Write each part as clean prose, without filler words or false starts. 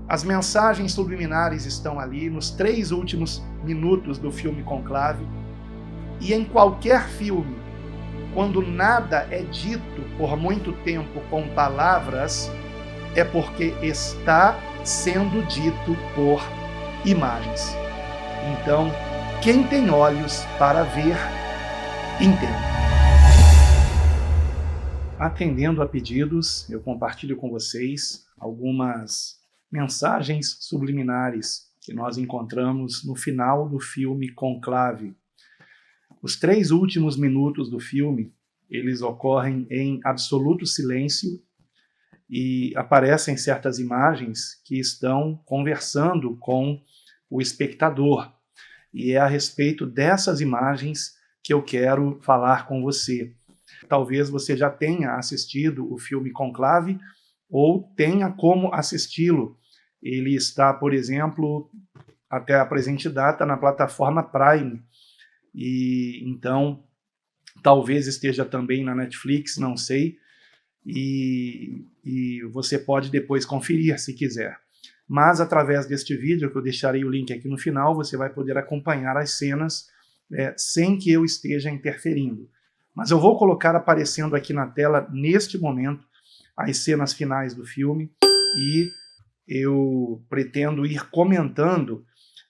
As mensagens subliminares estão ali nos 3 últimos minutos do filme Conclave. E em qualquer filme, quando nada é dito por muito tempo com palavras, é porque está sendo dito por imagens. Então, quem tem olhos para ver, entenda. Atendendo a pedidos, eu compartilho com vocês algumas mensagens subliminares que nós encontramos no final do filme Conclave. Os 3 últimos minutos do filme, eles ocorrem em absoluto silêncio e aparecem certas imagens que estão conversando com o espectador. E é a respeito dessas imagens que eu quero falar com você. Talvez você já tenha assistido o filme Conclave ou tenha como assisti-lo. Ele está, por exemplo, até a presente data na plataforma Prime. E então, talvez esteja também na Netflix, não sei. E você pode depois conferir se quiser. Mas através deste vídeo, que eu deixarei o link aqui no final, você vai poder acompanhar as cenas sem que eu esteja interferindo. Mas eu vou colocar aparecendo aqui na tela, neste momento, as cenas finais do filme e eu pretendo ir comentando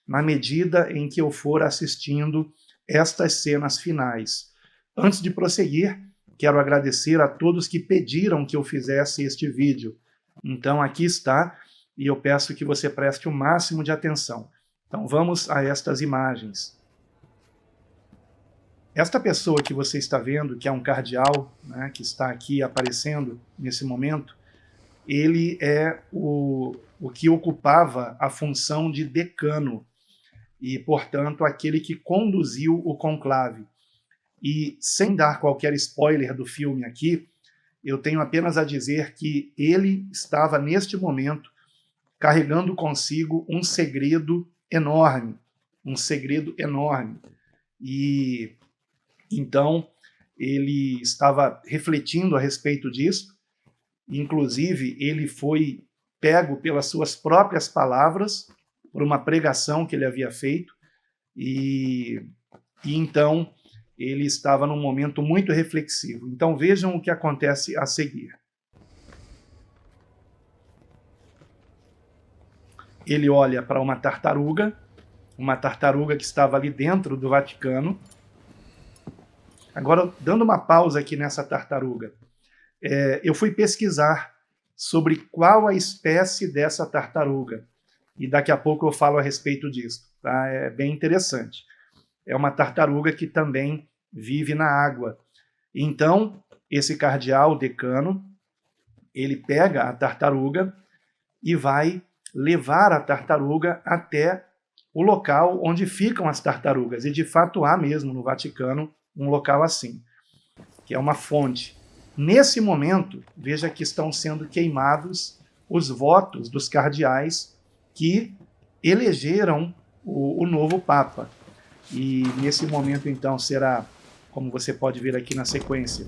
na medida em que eu for assistindo estas cenas finais. Antes de prosseguir, quero agradecer a todos que pediram que eu fizesse este vídeo. Então aqui está, e eu peço que você preste o máximo de atenção. Então vamos a estas imagens. Esta pessoa que você está vendo, que é um cardeal, né, que está aqui aparecendo nesse momento, ele é o que ocupava a função de decano e, portanto, aquele que conduziu o conclave. E, sem dar qualquer spoiler do filme aqui, eu tenho apenas a dizer que ele estava, neste momento, carregando consigo um segredo enorme. Um segredo enorme. E, então, ele estava refletindo a respeito disso. Inclusive, ele foi pego pelas suas próprias palavras, por uma pregação que ele havia feito, e então ele estava num momento muito reflexivo. Então vejam o que acontece a seguir. Ele olha para uma tartaruga que estava ali dentro do Vaticano. Agora, dando uma pausa aqui nessa tartaruga, eu fui pesquisar sobre qual a espécie dessa tartaruga, e daqui a pouco eu falo a respeito disso. Tá? É bem interessante. É uma tartaruga que também vive na água. Então, esse cardeal decano, ele pega a tartaruga e vai levar a tartaruga até o local onde ficam as tartarugas. E de fato há mesmo no Vaticano um local assim, que é uma fonte. Nesse momento, veja que estão sendo queimados os votos dos cardeais que elegeram o novo Papa. E nesse momento, então, será, como você pode ver aqui na sequência,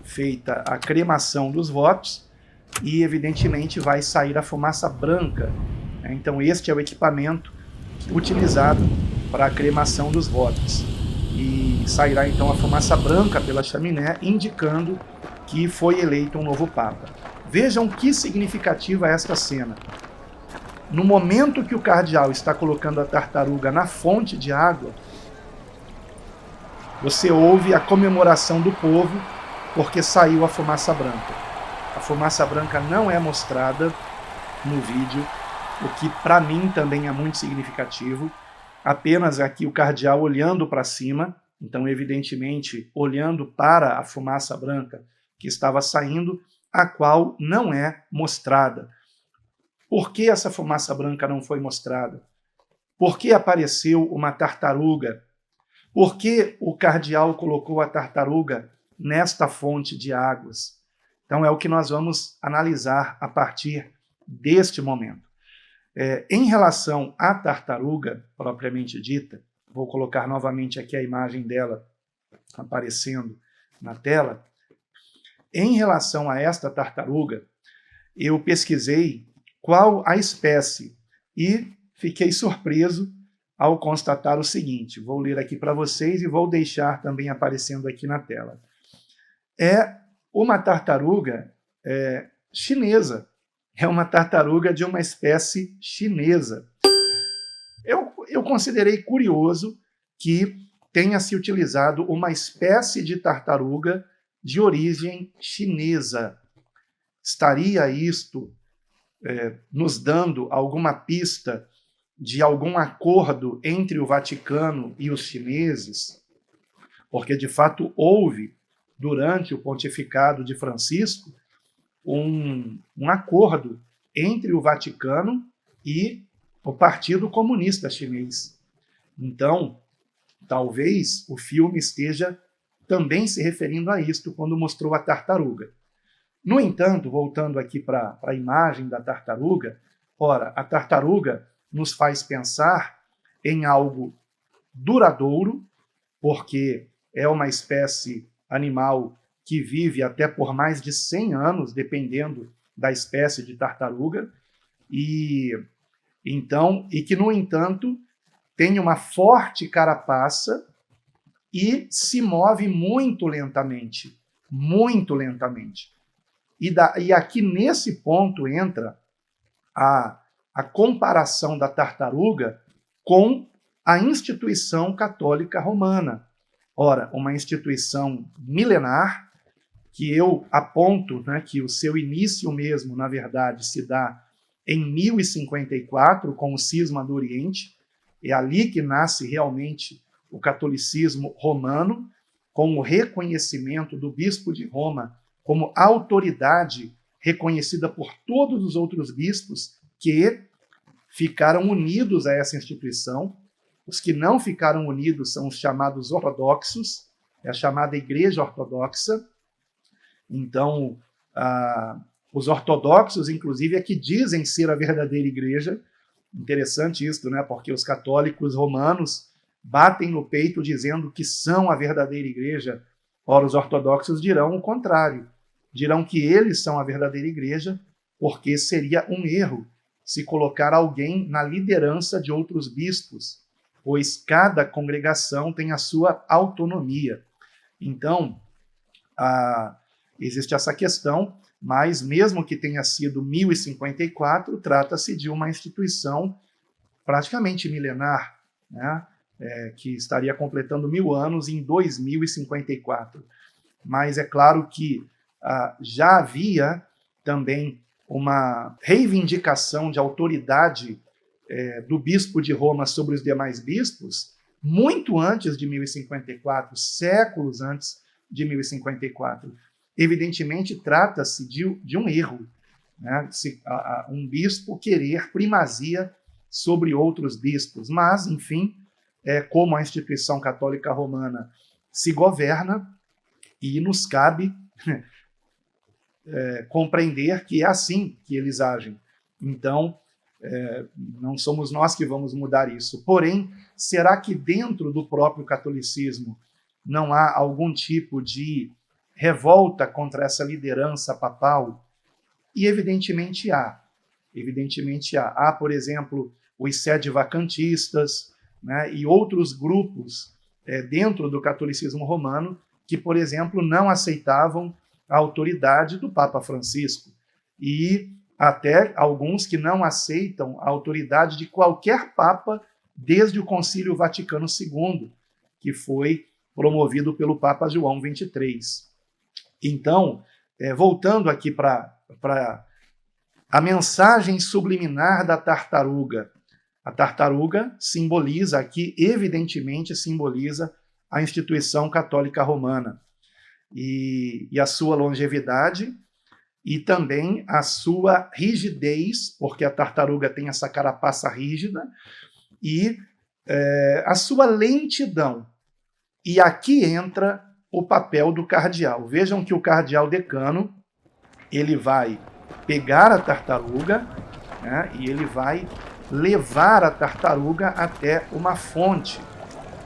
feita a cremação dos votos e, evidentemente, vai sair a fumaça branca. Então, este é o equipamento utilizado para a cremação dos votos. E sairá, então, a fumaça branca pela chaminé, indicando que foi eleito um novo Papa. Vejam que significativa é esta cena. No momento que o cardeal está colocando a tartaruga na fonte de água, você ouve a comemoração do povo, porque saiu a fumaça branca. A fumaça branca não é mostrada no vídeo, o que para mim também é muito significativo. Apenas aqui o cardeal olhando para cima, então evidentemente olhando para a fumaça branca que estava saindo, a qual não é mostrada. Por que essa fumaça branca não foi mostrada? Por que apareceu uma tartaruga? Por que o cardeal colocou a tartaruga nesta fonte de águas? Então é o que nós vamos analisar a partir deste momento. Em relação à tartaruga, propriamente dita, vou colocar novamente aqui a imagem dela aparecendo na tela. Em relação a esta tartaruga, eu pesquisei qual a espécie. E fiquei surpreso ao constatar o seguinte, vou ler aqui para vocês e vou deixar também aparecendo aqui na tela. É uma tartaruga chinesa, é uma tartaruga de uma espécie chinesa. Eu considerei curioso que tenha se utilizado uma espécie de tartaruga de origem chinesa. Estaria isto nos dando alguma pista de algum acordo entre o Vaticano e os chineses? Porque, de fato, houve, durante o pontificado de Francisco, um acordo entre o Vaticano e o Partido Comunista Chinês. Então, talvez o filme esteja também se referindo a isto quando mostrou a tartaruga. No entanto, voltando aqui para a imagem da tartaruga, ora, a tartaruga nos faz pensar em algo duradouro, porque é uma espécie animal que vive até por mais de 100 anos, dependendo da espécie de tartaruga, e que, no entanto, tem uma forte carapaça e se move muito lentamente, muito lentamente. E aqui nesse ponto entra a comparação da tartaruga com a instituição católica romana. Ora, uma instituição milenar, que eu aponto, né, que o seu início mesmo, na verdade, se dá em 1054, com o cisma do Oriente. É ali que nasce realmente o catolicismo romano, com o reconhecimento do bispo de Roma como autoridade reconhecida por todos os outros bispos que ficaram unidos a essa instituição. Os que não ficaram unidos são os chamados ortodoxos, é a chamada Igreja Ortodoxa. Então, os ortodoxos, inclusive, é que dizem ser a verdadeira igreja. Interessante isso, né? Porque os católicos romanos batem no peito dizendo que são a verdadeira igreja. Ora, os ortodoxos dirão o contrário. Dirão que eles são a verdadeira igreja, porque seria um erro se colocar alguém na liderança de outros bispos, pois cada congregação tem a sua autonomia. Então, existe essa questão, mas mesmo que tenha sido 1054, trata-se de uma instituição praticamente milenar, né? Que estaria completando 1000 anos em 2054. Mas é claro que já havia também uma reivindicação de autoridade do bispo de Roma sobre os demais bispos muito antes de 1054, séculos antes de 1054. Evidentemente, trata-se de um erro, né? Um bispo querer primazia sobre outros bispos. Mas, enfim, como a instituição católica romana se governa, e nos cabe compreender que é assim que eles agem. Então, não somos nós que vamos mudar isso. Porém, será que dentro do próprio catolicismo não há algum tipo de revolta contra essa liderança papal? E evidentemente há. Evidentemente há. Há, por exemplo, os sedevacantistas, né, e outros grupos dentro do catolicismo romano que, por exemplo, não aceitavam a autoridade do Papa Francisco. E até alguns que não aceitam a autoridade de qualquer Papa desde o Concílio Vaticano II, que foi promovido pelo Papa João XXIII. Então, voltando aqui para a mensagem subliminar da tartaruga. A tartaruga simboliza aqui, evidentemente, simboliza a instituição católica romana e a sua longevidade e também a sua rigidez, porque a tartaruga tem essa carapaça rígida, e a sua lentidão. E aqui entra o papel do cardeal. Vejam que o cardeal decano, ele vai pegar a tartaruga, né, e ele vai levar a tartaruga até uma fonte.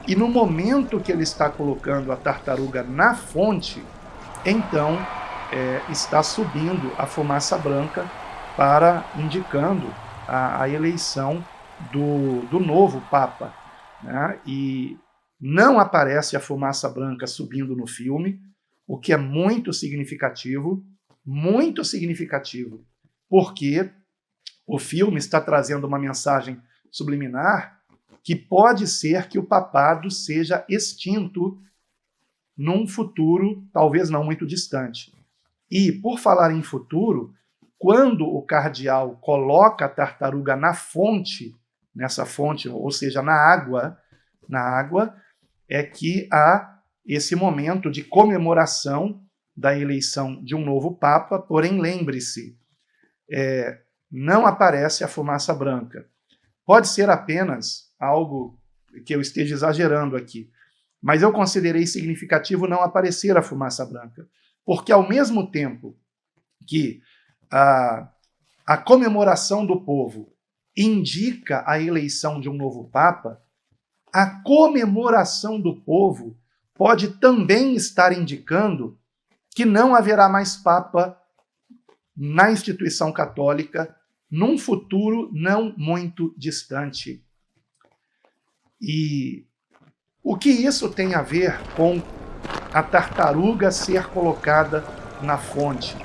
E no momento que ele está colocando a tartaruga na fonte, então está subindo a fumaça branca, indicando a eleição do novo Papa, né? E não aparece a fumaça branca subindo no filme, o que é muito significativo, porque o filme está trazendo uma mensagem subliminar que pode ser que o papado seja extinto num futuro talvez não muito distante. E, por falar em futuro, quando o cardeal coloca a tartaruga na fonte, nessa fonte, ou seja, na água, é que há esse momento de comemoração da eleição de um novo Papa, porém, lembre-se, não aparece a fumaça branca. Pode ser apenas algo que eu esteja exagerando aqui, mas eu considerei significativo não aparecer a fumaça branca, porque ao mesmo tempo que a comemoração do povo indica a eleição de um novo Papa, a comemoração do povo pode também estar indicando que não haverá mais Papa na instituição católica num futuro não muito distante. E o que isso tem a ver com a tartaruga ser colocada na fonte?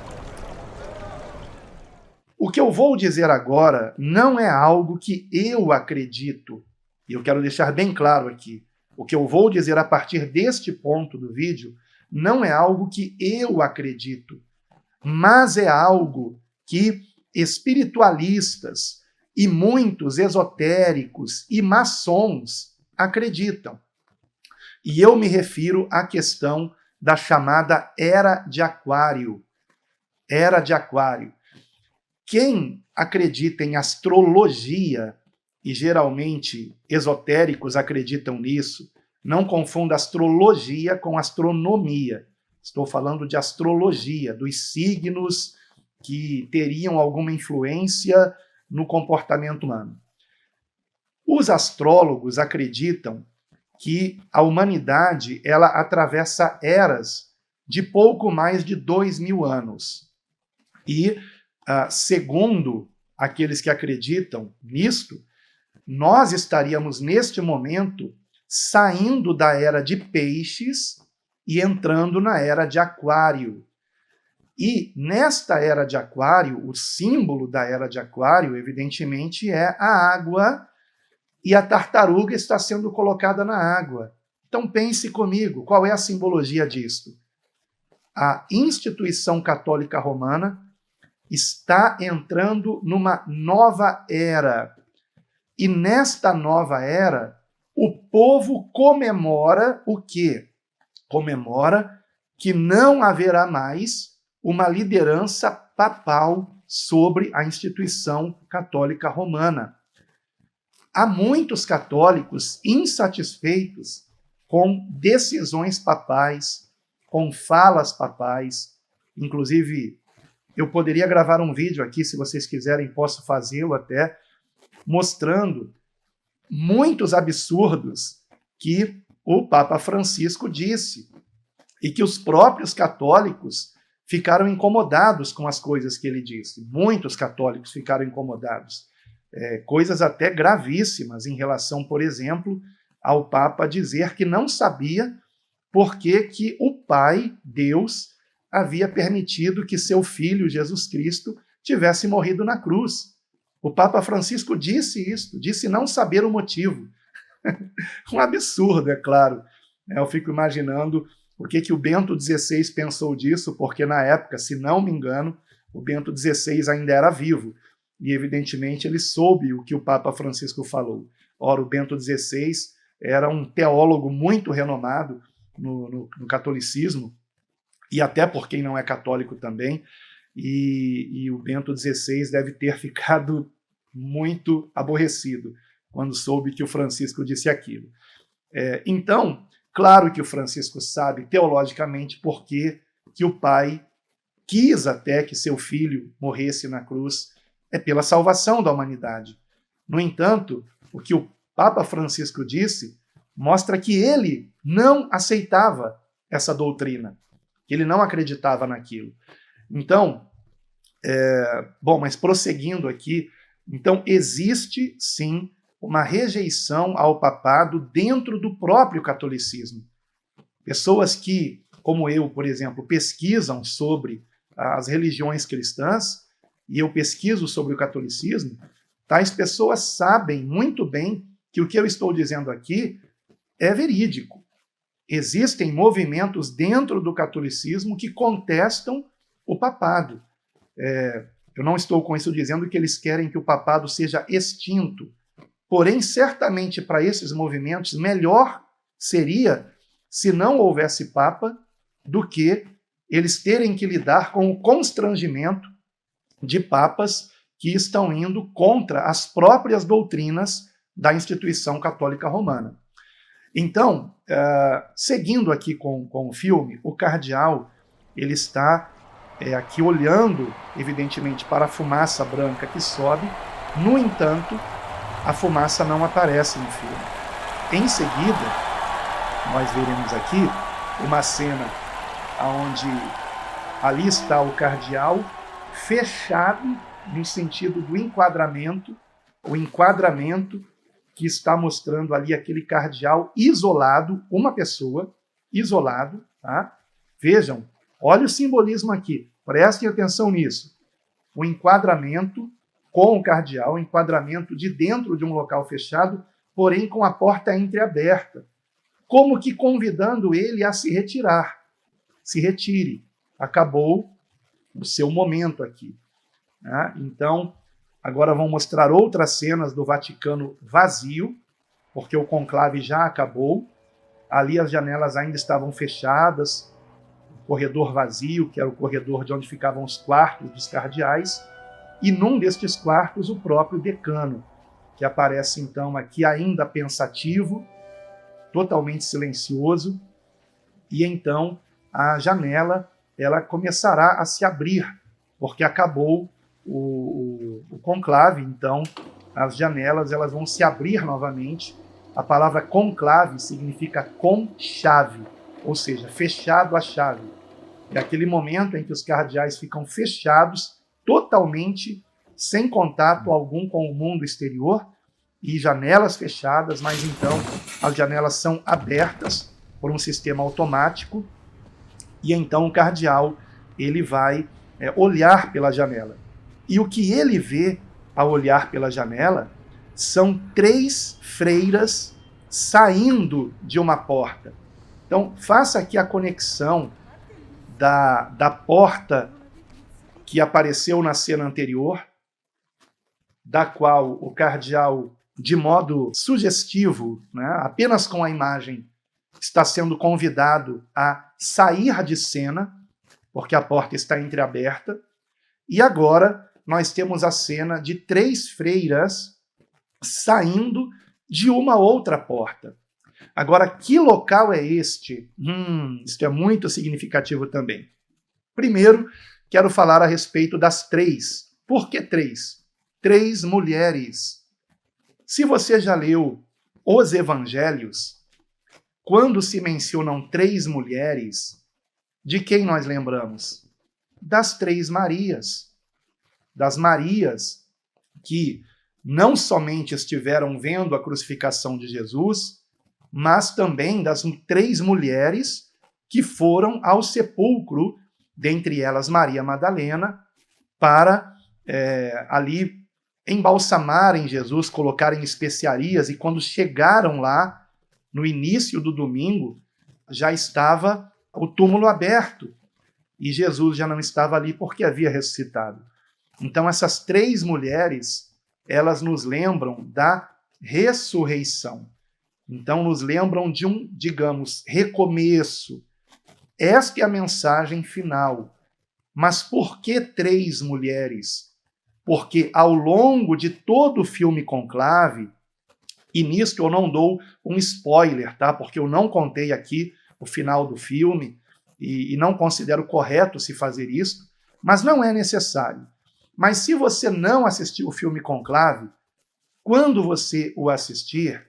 O que eu vou dizer agora não é algo que eu acredito, e eu quero deixar bem claro aqui. O que eu vou dizer a partir deste ponto do vídeo não é algo que eu acredito, mas é algo que espiritualistas e muitos esotéricos e maçons acreditam. E eu me refiro à questão da chamada Era de Aquário. Era de Aquário. Quem acredita em astrologia, e geralmente esotéricos acreditam nisso, não confunda astrologia com astronomia. Estou falando de astrologia, dos signos que teriam alguma influência no comportamento humano. Os astrólogos acreditam que a humanidade ela atravessa eras de pouco mais de 2.000 anos. E, segundo aqueles que acreditam nisto, nós estaríamos, neste momento, saindo da era de peixes e entrando na era de aquário. E, nesta era de aquário, o símbolo da era de aquário, evidentemente, é a água, e a tartaruga está sendo colocada na água. Então pense comigo, qual é a simbologia disto? A instituição católica romana está entrando numa nova era. E nesta nova era, o povo comemora o quê? Comemora que não haverá mais uma liderança papal sobre a instituição católica romana. Há muitos católicos insatisfeitos com decisões papais, com falas papais. Inclusive, eu poderia gravar um vídeo aqui, se vocês quiserem, posso fazê-lo até, mostrando muitos absurdos que o Papa Francisco disse e que os próprios católicos ficaram incomodados com as coisas que ele disse. Muitos católicos ficaram incomodados. Coisas até gravíssimas em relação, por exemplo, ao Papa dizer que não sabia por que o Pai, Deus, havia permitido que seu Filho, Jesus Cristo, tivesse morrido na cruz. O Papa Francisco disse isso, disse não saber o motivo. Um absurdo, é claro. Eu fico imaginando o que o Bento XVI pensou disso, porque na época, se não me engano, o Bento XVI ainda era vivo. E, evidentemente, ele soube o que o Papa Francisco falou. Ora, o Bento XVI era um teólogo muito renomado no catolicismo, e até por quem não é católico também, e o Bento XVI deve ter ficado muito aborrecido quando soube que o Francisco disse aquilo. Então, claro que o Francisco sabe teologicamente por que o pai quis até que seu filho morresse na cruz, pela salvação da humanidade. No entanto, o que o Papa Francisco disse mostra que ele não aceitava essa doutrina, que ele não acreditava naquilo. Então, Bom, mas prosseguindo aqui, então existe sim uma rejeição ao papado dentro do próprio catolicismo. Pessoas que, como eu, por exemplo, pesquisam sobre as religiões cristãs, e eu pesquiso sobre o catolicismo, tais pessoas sabem muito bem que o que eu estou dizendo aqui é verídico. Existem movimentos dentro do catolicismo que contestam o papado. Eu não estou com isso dizendo que eles querem que o papado seja extinto. Porém, certamente para esses movimentos, melhor seria se não houvesse papa do que eles terem que lidar com o constrangimento de papas que estão indo contra as próprias doutrinas da instituição católica romana. Então, seguindo aqui com o filme, o cardeal ele está aqui olhando, evidentemente, para a fumaça branca que sobe. No entanto, a fumaça não aparece no filme. Em seguida, nós veremos aqui uma cena onde ali está o cardeal fechado no sentido do enquadramento, o enquadramento que está mostrando ali aquele cardeal isolado, uma pessoa, isolado, tá? Vejam, olha o simbolismo aqui, prestem atenção nisso. O enquadramento com o cardeal, o enquadramento de dentro de um local fechado, porém com a porta entreaberta, como que convidando ele a se retirar. Se retire, acabou o seu momento aqui. Né? Então, agora vão mostrar outras cenas do Vaticano vazio, porque o conclave já acabou. Ali as janelas ainda estavam fechadas, o corredor vazio, que era o corredor de onde ficavam os quartos dos cardeais, e num destes quartos o próprio decano, que aparece então aqui ainda pensativo, totalmente silencioso, e então a janela ela começará a se abrir, porque acabou o conclave, então as janelas elas vão se abrir novamente. A palavra conclave significa com chave, ou seja, fechado a chave. É aquele momento em que os cardeais ficam fechados, totalmente, sem contato algum com o mundo exterior, e janelas fechadas, mas então as janelas são abertas por um sistema automático, e então o cardeal ele vai olhar pela janela. E o que ele vê ao olhar pela janela são 3 freiras saindo de uma porta. Então, faça aqui a conexão da porta que apareceu na cena anterior, da qual o cardeal, de modo sugestivo, né, apenas com a imagem, está sendo convidado a sair de cena, porque a porta está entreaberta. E agora nós temos a cena de 3 freiras saindo de uma outra porta. Agora, que local é este? Isso é muito significativo também. Primeiro, quero falar a respeito das 3. Por que 3? 3 mulheres. Se você já leu os evangelhos, quando se mencionam 3 mulheres, de quem nós lembramos? Das 3 Marias. Das Marias que não somente estiveram vendo a crucificação de Jesus, mas também das 3 mulheres que foram ao sepulcro, dentre elas Maria Madalena, para ali embalsamarem Jesus, colocarem especiarias, e quando chegaram lá, no início do domingo, já estava o túmulo aberto, e Jesus já não estava ali porque havia ressuscitado. Então essas 3 mulheres, elas nos lembram da ressurreição. Então nos lembram de um, digamos, recomeço. Esta é a mensagem final. Mas por que 3 mulheres? Porque ao longo de todo o filme Conclave, e nisto eu não dou um spoiler, tá? Porque eu não contei aqui o final do filme e não considero correto se fazer isso, mas não é necessário. Mas se você não assistiu o filme Conclave, quando você o assistir,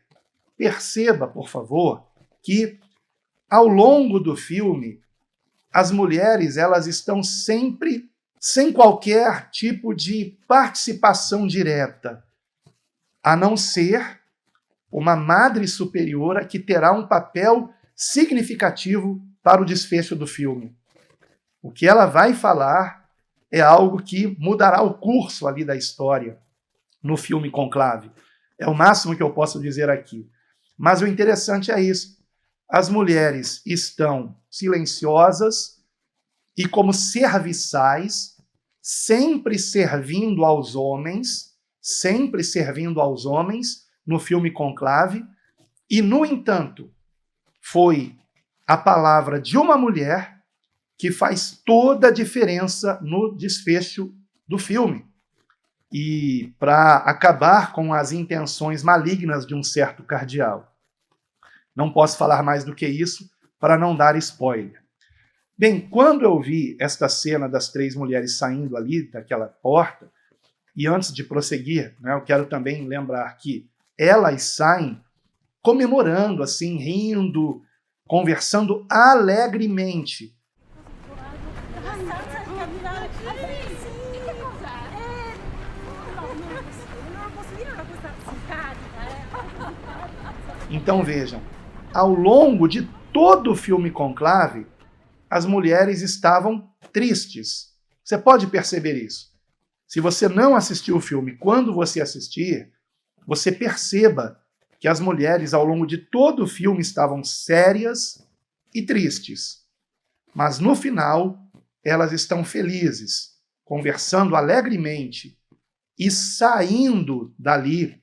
perceba, por favor, que ao longo do filme, as mulheres elas estão sempre sem qualquer tipo de participação direta, a não ser uma Madre Superiora que terá um papel significativo para o desfecho do filme. O que ela vai falar é algo que mudará o curso ali da história no filme Conclave. É o máximo que eu posso dizer aqui. Mas o interessante é isso. As mulheres estão silenciosas e como serviçais, sempre servindo aos homens no filme Conclave, e, no entanto, foi a palavra de uma mulher que faz toda a diferença no desfecho do filme. E para acabar com as intenções malignas de um certo cardeal. Não posso falar mais do que isso para não dar spoiler. Bem, quando eu vi esta cena das 3 mulheres saindo ali daquela porta, e antes de prosseguir, né, eu quero também lembrar que elas saem comemorando, assim, rindo, conversando alegremente. Então vejam, ao longo de todo o filme Conclave, as mulheres estavam tristes. Você pode perceber isso. Se você não assistiu o filme, quando você assistir, você perceba que as mulheres, ao longo de todo o filme, estavam sérias e tristes. Mas no final, elas estão felizes, conversando alegremente e saindo dali,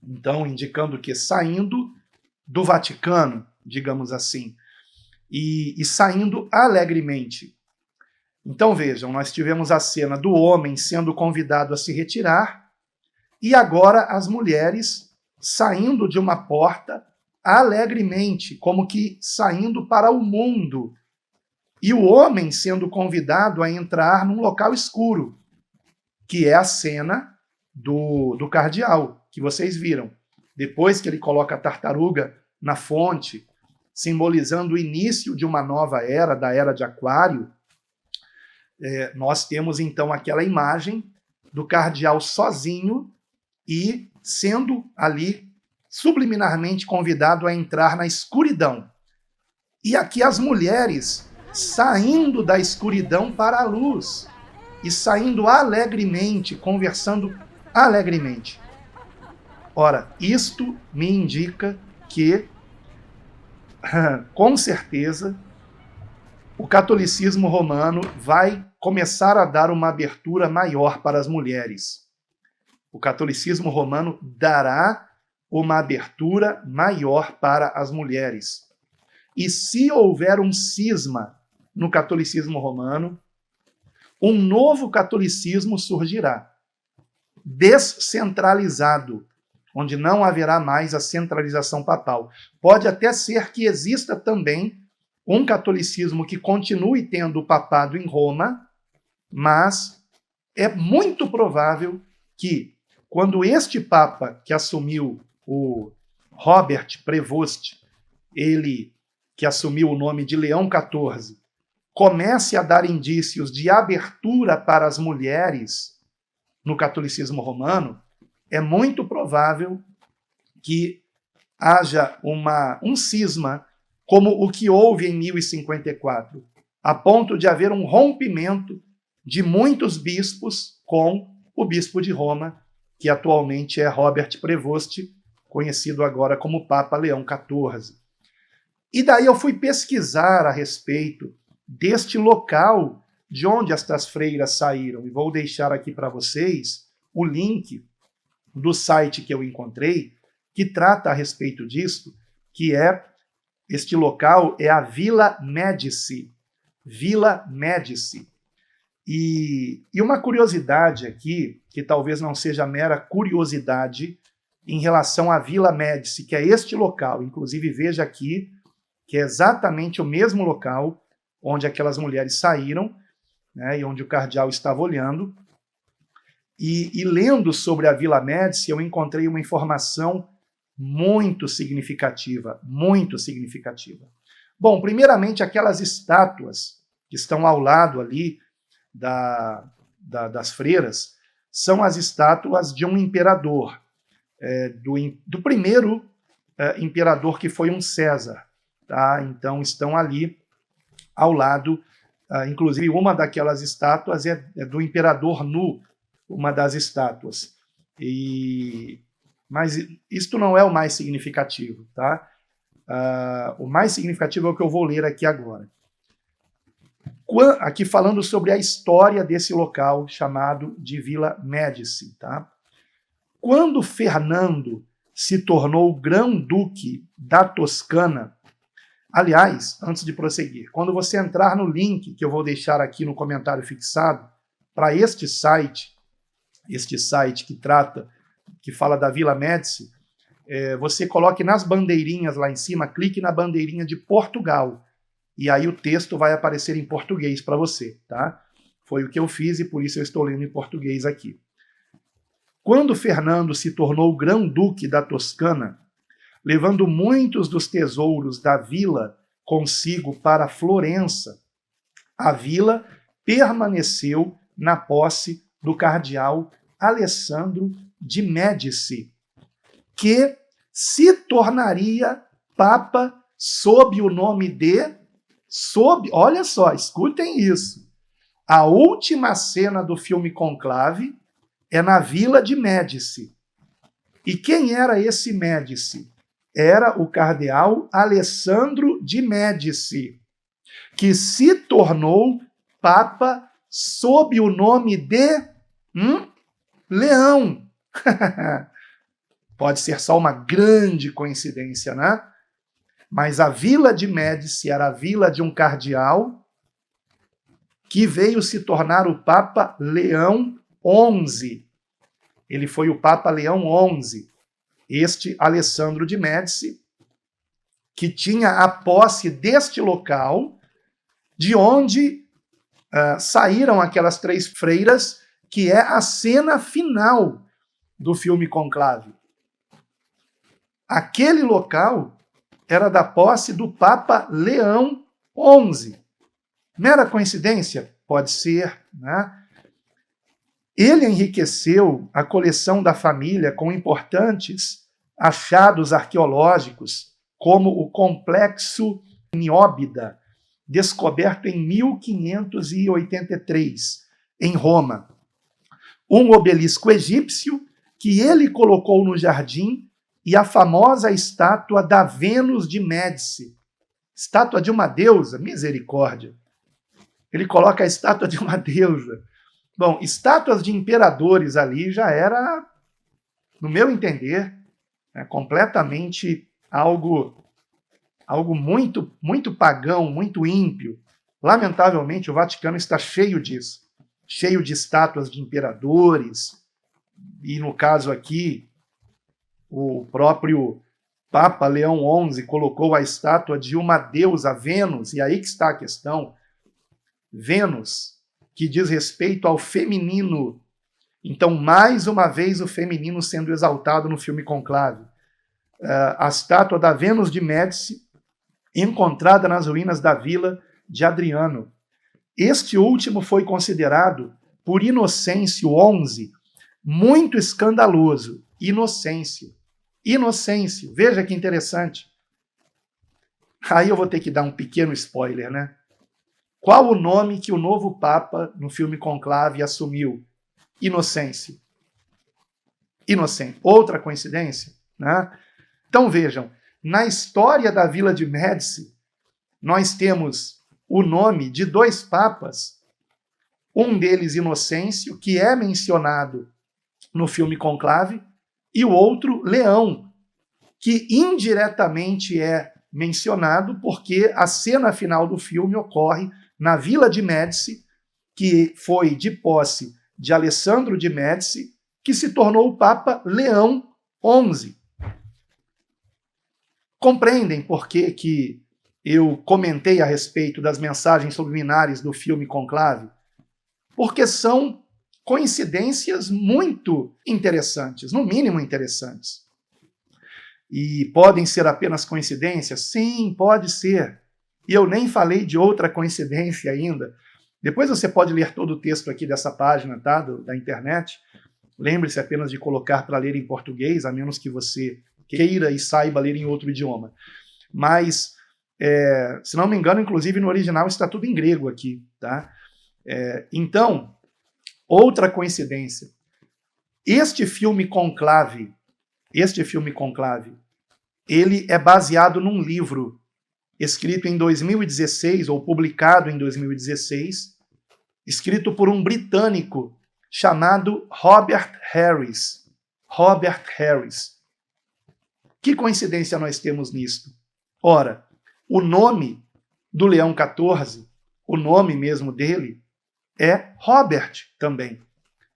então indicando que saindo do Vaticano, digamos assim, e saindo alegremente. Então vejam, nós tivemos a cena do homem sendo convidado a se retirar e agora as mulheres saindo de uma porta alegremente, como que saindo para o mundo. E o homem sendo convidado a entrar num local escuro, que é a cena do cardeal, que vocês viram. Depois que ele coloca a tartaruga na fonte, simbolizando o início de uma nova era, da Era de Aquário, nós temos então aquela imagem do cardeal sozinho e sendo ali subliminarmente convidado a entrar na escuridão. E aqui as mulheres saindo da escuridão para a luz e saindo alegremente, conversando alegremente. Ora, isto me indica que, com certeza, o catolicismo romano vai começar a dar uma abertura maior para as mulheres. O catolicismo romano dará uma abertura maior para as mulheres. E se houver um cisma no catolicismo romano, um novo catolicismo surgirá, descentralizado, onde não haverá mais a centralização papal. Pode até ser que exista também um catolicismo que continue tendo o papado em Roma, mas é muito provável que, quando este papa que assumiu, o Robert Prevost, ele que assumiu o nome de Leão XIV, comece a dar indícios de abertura para as mulheres no catolicismo romano, é muito provável que haja um cisma como o que houve em 1054, a ponto de haver um rompimento de muitos bispos com o bispo de Roma, que atualmente é Robert Prevost, conhecido agora como Papa Leão XIV. E daí eu fui pesquisar a respeito deste local de onde estas freiras saíram, e vou deixar aqui para vocês o link do site que eu encontrei, que trata a respeito disso, que este local é a Vila Médici. Vila Médici. E uma curiosidade aqui, que talvez não seja mera curiosidade, em relação à Vila Médici, que é este local. Inclusive, veja aqui, que é exatamente o mesmo local onde aquelas mulheres saíram, né, e onde o cardeal estava olhando. E lendo sobre a Vila Médici, eu encontrei uma informação muito significativa, muito significativa. Bom, primeiramente, aquelas estátuas que estão ao lado ali das freiras são as estátuas de um imperador, do primeiro imperador, que foi um César. Tá? Então estão ali ao lado, inclusive uma daquelas estátuas é do imperador nu, uma das estátuas. Mas isto não é o mais significativo. Tá? O mais significativo é o que eu vou ler aqui agora. Aqui falando sobre a história desse local chamado de Vila Médici. Tá? Quando Fernando se tornou grão-duque da Toscana, aliás, antes de prosseguir, quando você entrar no link que eu vou deixar aqui no comentário fixado, para este site que fala da Vila Médici, você coloque nas bandeirinhas lá em cima, clique na bandeirinha de Portugal, e aí o texto vai aparecer em português para você. Tá? Foi o que eu fiz e por isso eu estou lendo em português aqui. Quando Fernando se tornou grão-duque da Toscana, levando muitos dos tesouros da vila consigo para Florença, a vila permaneceu na posse do cardeal Alessandro de Médici, que se tornaria papa sob o nome de... olha só, escutem isso. A última cena do filme Conclave é na Vila de Médici. E quem era esse Médici? Era o cardeal Alessandro de Médici, que se tornou papa sob o nome de Leão. Pode ser só uma grande coincidência, né? Mas a Vila de Médici era a vila de um cardeal que veio se tornar o Papa Leão XI. Ele foi o Papa Leão XI. Este Alessandro de Médici, que tinha a posse deste local, de onde saíram aquelas 3 freiras, que é a cena final do filme Conclave. Aquele local era da posse do Papa Leão XI. Mera coincidência? Pode ser, né? Ele enriqueceu a coleção da família com importantes achados arqueológicos, como o Complexo Nióbida, descoberto em 1583, em Roma. Um obelisco egípcio que ele colocou no jardim e a famosa estátua da Vênus de Médici. Estátua de uma deusa, misericórdia. Ele coloca a estátua de uma deusa. Bom, estátuas de imperadores ali já era, no meu entender, completamente algo muito, muito pagão, muito ímpio. Lamentavelmente, o Vaticano está cheio disso. Cheio de estátuas de imperadores. E, no caso aqui, o próprio Papa Leão XI colocou a estátua de uma deusa, Vênus, e aí que está a questão. Vênus, que diz respeito ao feminino. Então, mais uma vez, o feminino sendo exaltado no filme Conclave. A estátua da Vênus de Médici, encontrada nas ruínas da vila de Adriano. Este último foi considerado, por Inocêncio XI, muito escandaloso. Inocêncio, veja que interessante. Aí eu vou ter que dar um pequeno spoiler, né? Qual o nome que o novo Papa, no filme Conclave, assumiu? Inocêncio. Inocente. Outra coincidência? Né? Então vejam, na história da Vila de Médici, nós temos o nome de 2 papas, um deles Inocêncio, que é mencionado no filme Conclave, e o outro Leão, que indiretamente é mencionado porque a cena final do filme ocorre na Vila de Médici, que foi de posse de Alessandro de Médici, que se tornou o Papa Leão XI. Compreendem por que eu comentei a respeito das mensagens subliminares do filme Conclave? Porque são coincidências muito interessantes, no mínimo interessantes. E podem ser apenas coincidências? Sim, pode ser. E eu nem falei de outra coincidência ainda. Depois você pode ler todo o texto aqui dessa página, tá? Da internet. Lembre-se apenas de colocar para ler em português, a menos que você queira e saiba ler em outro idioma. Mas, se não me engano, inclusive no original está tudo em grego aqui, tá? Então, outra coincidência. Este filme Conclave, ele é baseado num livro escrito em 2016, ou publicado em 2016, escrito por um britânico chamado Robert Harris. Robert Harris. Que coincidência nós temos nisto? Ora, o nome do Leão XIV, o nome mesmo dele, é Robert também.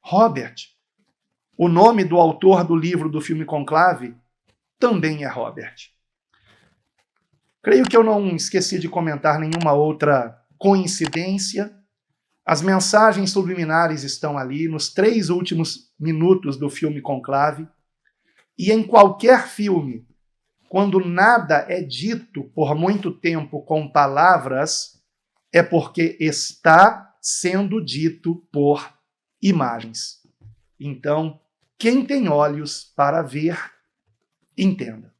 Robert. O nome do autor do livro do filme Conclave também é Robert. Creio que eu não esqueci de comentar nenhuma outra coincidência. As mensagens subliminares estão ali nos 3 últimos minutos do filme Conclave. E em qualquer filme, quando nada é dito por muito tempo com palavras, é porque está sendo dito por imagens. Então, quem tem olhos para ver, entenda.